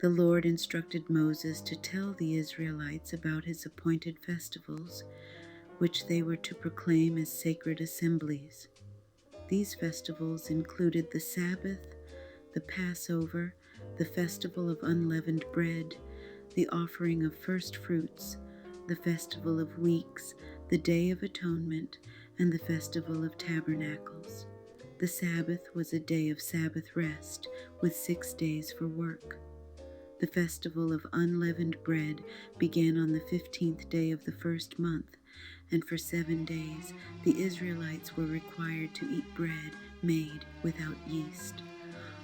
The Lord instructed Moses to tell the Israelites about his appointed festivals, which they were to proclaim as sacred assemblies. These festivals included the Sabbath, the Passover, the festival of unleavened bread, the offering of first fruits, the festival of weeks, the Day of Atonement, and the festival of tabernacles. The Sabbath was a day of Sabbath rest, with 6 days for work. The festival of unleavened bread began on the 15th day of the first month, and for 7 days the Israelites were required to eat bread made without yeast.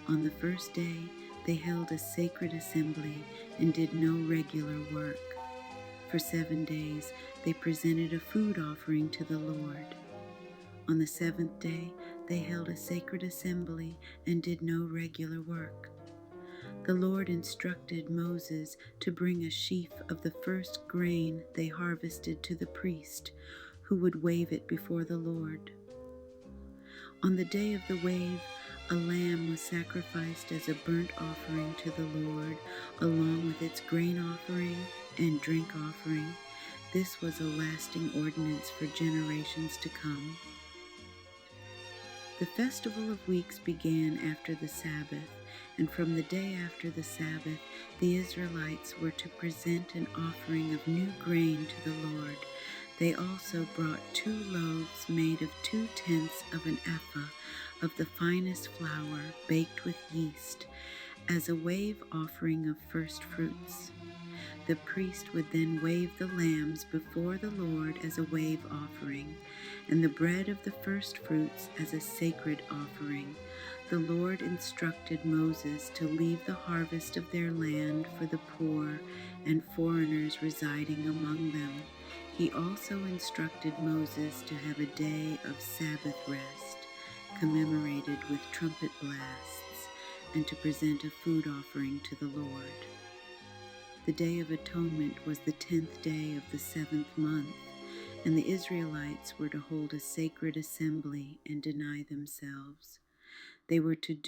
On the first day they held a sacred assembly and did no regular work. For 7 days they presented a food offering to the Lord. On the 7th day they held a sacred assembly and did no regular work. The Lord instructed Moses to bring a sheaf of the first grain they harvested to the priest, who would wave it before the Lord. On the day of the wave, a lamb was sacrificed as a burnt offering to the Lord, along with its grain offering and drink offering. This was a lasting ordinance for generations to come. The Festival of Weeks began after the Sabbath, and from the day after the Sabbath, the Israelites were to present an offering of new grain to the Lord. They also brought 2 loaves made of 2/10 of an ephah of the finest flour baked with yeast, as a wave offering of first fruits. The priest would then wave the lambs before the Lord as a wave offering, and the bread of the first fruits as a sacred offering. The Lord instructed Moses to leave the harvest of their land for the poor and foreigners residing among them. He also instructed Moses to have a day of Sabbath rest, commemorated with trumpet blasts, and to present a food offering to the Lord. The Day of Atonement was the 10th day of the 7th month, and the Israelites were to hold a sacred assembly and deny themselves. They were to do